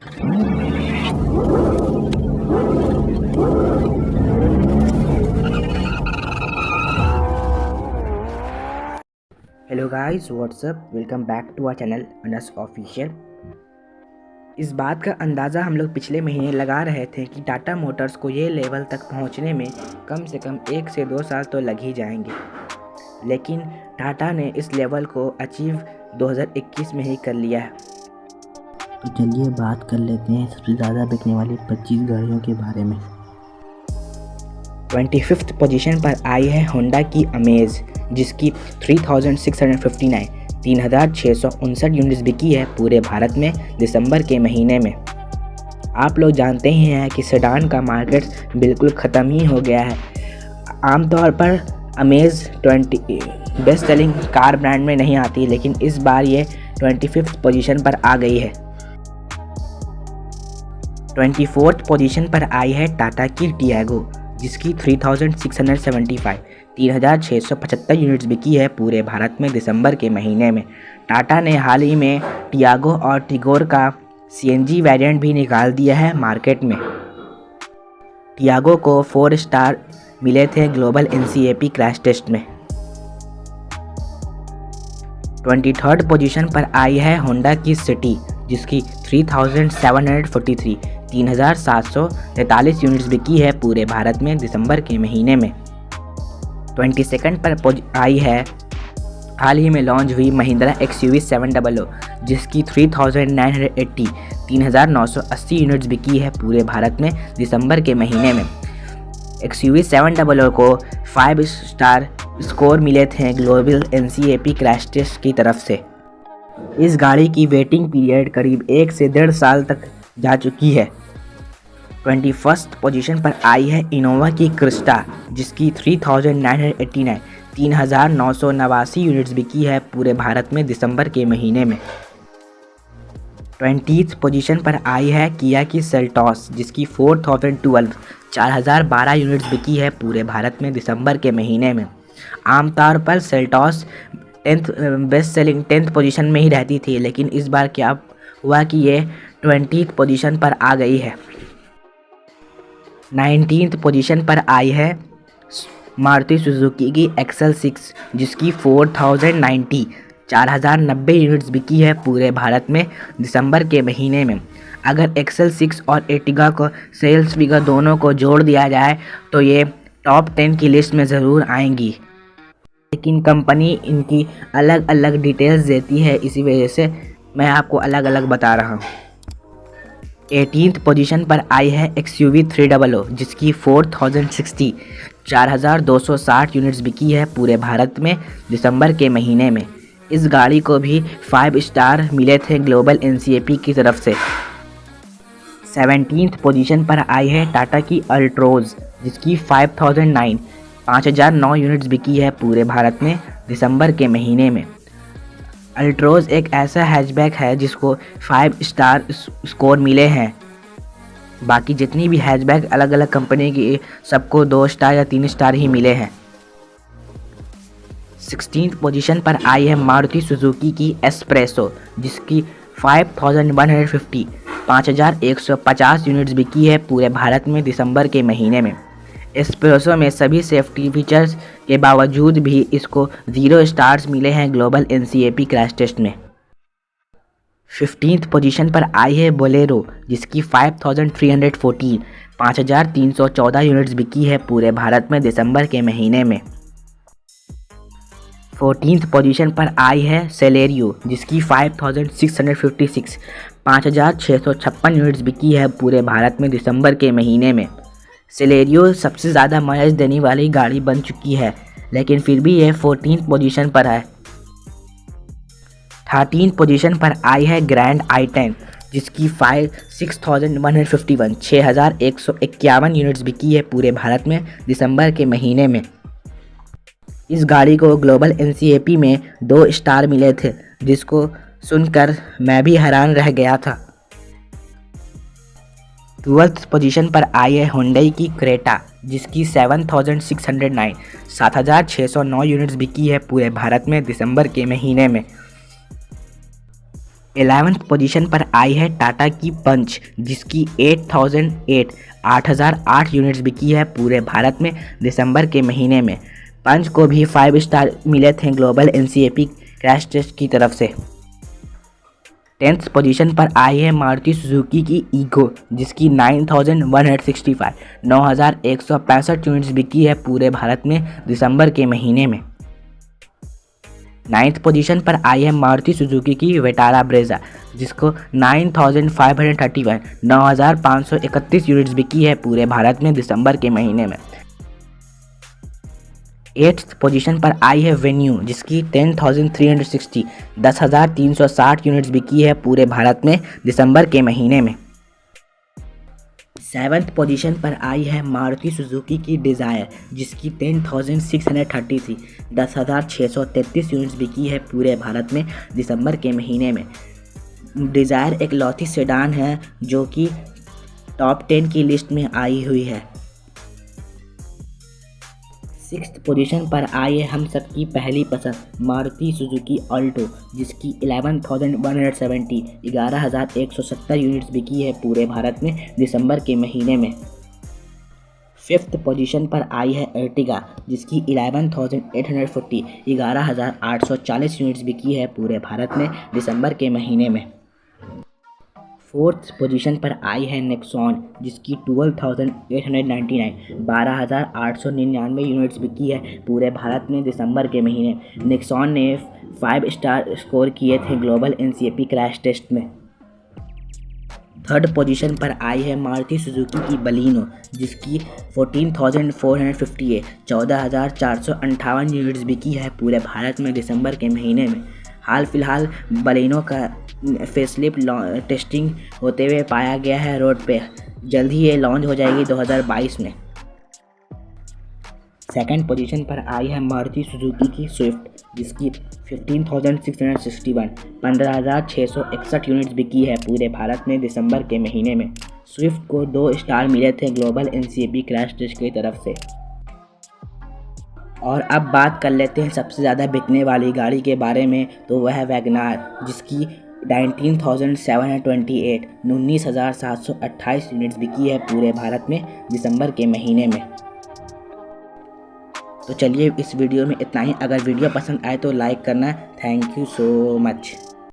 Hello guys, whatsup, welcome back to our channel अनस official. इस बात का अंदाज़ा हम लोग पिछले महीने लगा रहे थे कि टाटा मोटर्स को ये लेवल तक पहुंचने में कम से कम 1 से 2 साल तो लग ही जाएंगे, लेकिन टाटा ने इस लेवल को अचीव 2021 में ही कर लिया है। तो चलिए बात कर लेते हैं सबसे ज़्यादा बिकने वाली 25 गाड़ियों के बारे में। 25th पोजीशन पर आई है होंडा की अमेज, जिसकी 3,659 यूनिट्स बिकी है पूरे भारत में दिसंबर के महीने में। आप लोग जानते ही हैं कि सेडान का मार्केट बिल्कुल ख़त्म ही हो गया है। आमतौर पर amaze 20 best selling car brand में नहीं आती, लेकिन इस बार ये 25th पोजीशन पर आ गई है। 24th पोजीशन पर आई है टाटा की टियागो, जिसकी 3,675 यूनिट्स बिकी है पूरे भारत में दिसंबर के महीने में। टाटा ने हाल ही में टियागो और टिगोर का सीएनजी वेरिएंट भी निकाल दिया है मार्केट में। टियागो को 4 स्टार मिले थे ग्लोबल एनसीएपी क्रैश टेस्ट में। 23rd पोजीशन पर आई है होंडा की सिटी, जिसकी 3,743 यूनिट्स बिकी है पूरे भारत में दिसंबर के महीने में। 22nd पर आई है हाल ही में लॉन्च हुई महिंद्रा XUV 700, जिसकी 3,980 यूनिट्स बिकी है पूरे भारत में दिसंबर के महीने में। XUV 700 को 5 स्टार स्कोर मिले थे ग्लोबल एनसीएपी क्रैश टेस्ट की तरफ से। इस गाड़ी की वेटिंग पीरियड करीब 1 से 1.5 साल तक जा चुकी है। 21st पोजीशन पर आई है इनोवा की क्रिस्टा, जिसकी 3,989 यूनिट्स बिकी है पूरे भारत में दिसंबर के महीने में। 20th पोजीशन पर आई है किया की सेल्टॉस, जिसकी 4,012 यूनिट्स बिकी है पूरे भारत में दिसंबर के महीने में। आमतौर पर Seltos 10th best selling 10th position में ही रहती थी, लेकिन इस बार क्या हुआ कि ये 20th पोजीशन पर आ गई है। 19th पोजीशन पर आई है मारुति सुजुकी की XL6, जिसकी 4,090 यूनिट्स बिकी है पूरे भारत में दिसंबर के महीने में। अगर XL6 और एर्टिगा को सेल्स फिगर दोनों को जोड़ दिया जाए तो ये टॉप 10 की लिस्ट में ज़रूर आएंगी, लेकिन कंपनी इनकी अलग अलग डिटेल्स देती है, इसी वजह से मैं आपको अलग अलग बता रहा हूँ। 18th पोजीशन पर आई है XUV 300, जिसकी 4,260 यूनिट्स बिकी है पूरे भारत में दिसंबर के महीने में। इस गाड़ी को भी 5 स्टार मिले थे ग्लोबल एनसीएपी की तरफ से। 17th पोजीशन पर आई है टाटा की अल्ट्रोज, जिसकी 5,009 यूनिट्स बिकी है पूरे भारत में दिसंबर के महीने में। अल्ट्रोज एक ऐसा हैचबैक है जिसको 5 स्टार स्कोर मिले हैं। बाकी जितनी भी हैचबैक अलग अलग कंपनी की सबको 2 स्टार या 3 स्टार ही मिले हैं। 16th पोजीशन पर आई है मारुति सुजुकी की एस्प्रेसो, जिसकी 5,150 यूनिट्स बिकी है पूरे भारत में दिसंबर के महीने में। एस्प्रेसो में सभी सेफ्टी फीचर्स के बावजूद भी इसको 0 स्टार्स मिले हैं ग्लोबल एनसीएपी क्रैश टेस्ट में। 15th पोजीशन पर आई है बोलेरो, जिसकी 5,314 यूनिट्स बिकी है पूरे भारत में दिसंबर के महीने में। 14th पोजीशन पर आई है सेलेरियो, जिसकी 5,656 यूनिट्स बिकी है पूरे भारत में दिसंबर के महीने में। सेलेरियो सबसे ज़्यादा माइलेज देने वाली गाड़ी बन चुकी है, लेकिन फिर भी ये 14th पोजीशन पर है। 13th पोजीशन पर आई है ग्रैंड i10, जिसकी 6,151 यूनिट्स बिकी है पूरे भारत में दिसंबर के महीने में। इस गाड़ी को ग्लोबल एनसीएपी में 2 स्टार मिले थे, जिसको सुनकर मैं भी हैरान रह गया था। 12th पोजीशन पर आई है हुंडई की क्रेटा, जिसकी 7,609 यूनिट्स बिकी है पूरे भारत में दिसंबर के महीने में। 11th पोजीशन पर आई है टाटा की पंच, जिसकी 8,008 यूनिट्स बिकी है पूरे भारत में दिसंबर के महीने में। पंच को भी 5 स्टार मिले थे ग्लोबल एनसीएपी क्रैश टेस्ट की तरफ से। 10th पोजीशन पर आई है मारुति सुजुकी की ईगो, जिसकी 9,165 यूनिट्स बिकी है पूरे भारत में दिसंबर के महीने में। 9th पोजीशन पर आई है मारुति सुजुकी की वेटारा ब्रेजा, जिसको 9,531 यूनिट्स बिकी है पूरे भारत में दिसंबर के महीने में। 8th पोजीशन पर आई है वेन्यू, जिसकी 10,360 यूनिट्स बिकी है पूरे भारत में दिसंबर के महीने में। 7th पोजीशन पर आई है मारुति सुजुकी की डिज़ायर, जिसकी 10,633 यूनिट्स बिकी है पूरे भारत में दिसंबर के महीने में। डिज़ायर एक लौती सेडान है जो कि टॉप 10 की लिस्ट में आई हुई है। 6th पोजीशन पर आई है हम सबकी पहली पसंद मारुति सुजुकी ऑल्टो, जिसकी 11,170 यूनिट्स बिकी है पूरे भारत में दिसंबर के महीने में। 5th पोजीशन पर आई है अर्टिगा, जिसकी 11,840 यूनिट्स बिकी है पूरे भारत में दिसंबर के महीने में। 4th पोजीशन पर आई है नेक्सॉन, जिसकी 12,899 यूनिट्स बिकी है पूरे भारत में दिसंबर के महीने। नेक्सॉन ने 5 स्टार स्कोर किए थे ग्लोबल एनसीएपी क्रैश टेस्ट में। 3rd पोजीशन पर आई है मारुति सुजुकी की बलिनो, जिसकी 14,458 यूनिट्स बिकी है पूरे भारत में दिसंबर के महीने में। हाल फिलहाल बलिनो का फेसलिफ्ट टेस्टिंग होते हुए पाया गया है रोड पे। जल्द ही ये लॉन्च हो जाएगी 2022 में। 2nd पोजीशन पर आई है मारुति सुजुकी की स्विफ्ट, जिसकी 15,661 यूनिट्स बिकी है पूरे भारत में दिसंबर के महीने में। स्विफ्ट को 2 स्टार मिले थे ग्लोबल एनसीएपी क्रैश टेस्ट की तरफ से। और अब बात कर लेते हैं सबसे ज़्यादा बिकने वाली गाड़ी के बारे में, तो वह है वैगनार, जिसकी 19,728 यूनिट्स बिकी है पूरे भारत में दिसंबर के महीने में। तो चलिए इस वीडियो में इतना ही। अगर वीडियो पसंद आए तो लाइक करना। Thank you so much.